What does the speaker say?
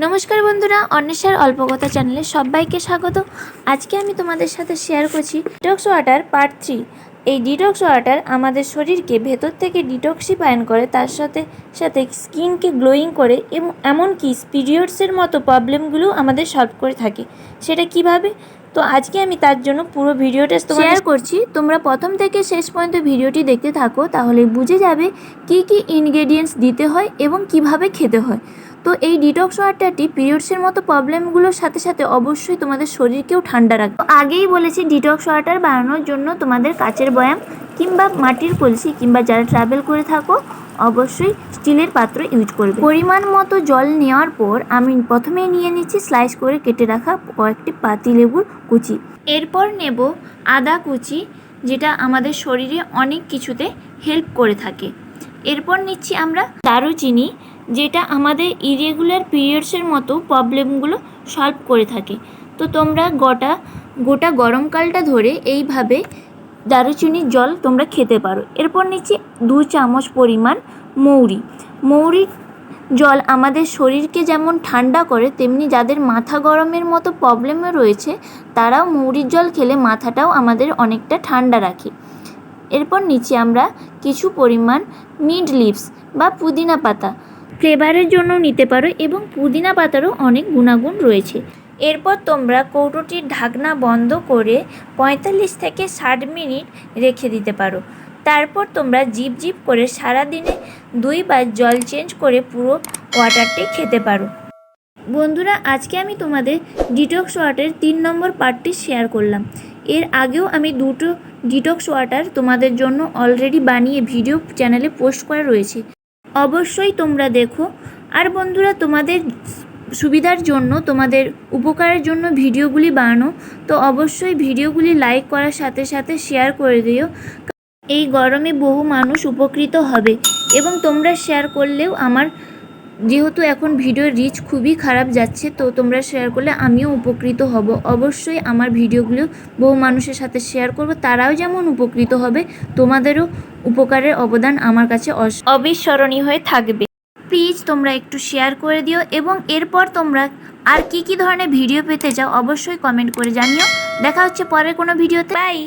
নমস্কার বন্ধুরা, অন্বেষার অল্প কথা চ্যানেলে সবাইকে স্বাগত। আজকে আমি তোমাদের সাথে শেয়ার করছি ডিটক্স ওয়াটার পার্ট 3। এই ডিটক্স ওয়াটার আমাদের শরীরকে ভেতর থেকে ডিটক্সিফাইন করে, তার সাথে সাথে স্কিনকে গ্লোয়িং করে এবং এমনকি পিরিয়ডসের মতো প্রবলেমগুলো আমাদের সলভ করে থাকে। সেটা কিভাবে? তো আজকে আমি তার জন্য পুরো ভিডিওটা শেয়ার করছি। তোমরা প্রথম থেকে শেষ পর্যন্ত ভিডিওটি দেখতে থাকো, তাহলে বুঝে যাবে কি কি ইনগ্রেডিয়েন্টস দিতে হয় এবং কিভাবে খেতে হয়। তো এই ডিটক্স ওয়াটারটি পিরিয়ডসের মতো প্রবলেমগুলোর সাথে সাথে অবশ্যই তোমাদের শরীরকেও ঠান্ডা রাখবে। আগেই বলেছি, ডিটক্স ওয়াটার বানানোর জন্য তোমাদের কাচের বয়াম কিংবা মাটির কলসি, কিংবা যারা ট্রাভেল করে থাকো অবশ্যই স্টিলের পাত্র ইউজ করবে। পরিমাণ মতো জল নেওয়ার পর আমি প্রথমেই নিয়ে নিচ্ছি স্লাইস করে কেটে রাখা কয়েকটি পাতিলেবুর কুচি। এরপর নেব আদা কুচি, যেটা আমাদের শরীরে অনেক কিছুতে হেল্প করে থাকে। এরপর নিচ্ছি আমরা দারুচিনি, যেটা আমাদের ইরেগুলার পিরিয়ডসের মতো প্রবলেমগুলো সলভ করে থাকে। তো তোমরা গোটা গরমকালটা ধরে এইভাবে দারুচিনির জল তোমরা খেতে পারো। এরপর নিচ্ছি 2 চামচ পরিমাণ মৌরির জল আমাদের শরীরকে যেমন ঠান্ডা করে, তেমনি যাদের মাথা গরমের মতো প্রবলেমও রয়েছে তারাও মৌরির জল খেলে মাথাটাও আমাদের অনেকটা ঠান্ডা রাখে। এরপর নিচে আমরা কিছু পরিমাণ মিন্ট লিভস বা পুদিনা পাতা ফ্লেভারের জন্য নিতে পারো, এবং পুদিনা পাতারও অনেক গুণাগুণ রয়েছে। এরপর তোমরা কৌটোটির ঢাকনা বন্ধ করে 45 থেকে 60 মিনিট রেখে দিতে পারো। তারপর তোমরা জিপ করে সারাদিনে 2 বার জল চেঞ্জ করে পুরো ওয়াটারটি খেতে পারো। বন্ধুরা, আজকে আমি তোমাদের ডিটক্স ওয়াটারের 3 নম্বর পার্টটি শেয়ার করলাম। এর আগেও আমি 2টো ডিটক্স ওয়াটার তোমাদের জন্য অলরেডি বানিয়ে ভিডিও চ্যানেলে পোস্ট করা রয়েছে, অবশ্যই তোমরা দেখো। আর বন্ধুরা, তোমাদের সুবিধার জন্য, তোমাদের উপকারের জন্য ভিডিওগুলি বানানো, তো অবশ্যই ভিডিওগুলি লাইক করার সাথে সাথে শেয়ার করে দিও। এই গরমে বহু মানুষ উপকৃত হবে, এবং তোমরা শেয়ার করলেও যেহেতু এখন ভিডিওর রিচ খুবই খারাপ যাচ্ছে, তো তোমরা শেয়ার করলে আমিও উপকৃত হব। অবশ্যই আমার ভিডিওগুলো বহু মানুষের সাথে শেয়ার করব, তারাও যেমন উপকৃত হবে, তোমাদেরও উপকারের অবদান আমার কাছে অবিস্মরণীয় হয়ে থাকবে। প্লিজ তোমরা একটু শেয়ার করে দিও, এবং এরপর তোমরা আর কি ধরনের ভিডিও পেতে চাও অবশ্যই কমেন্ট করে জানিও। দেখা হচ্ছে পরের কোনো ভিডিওতে। বাই।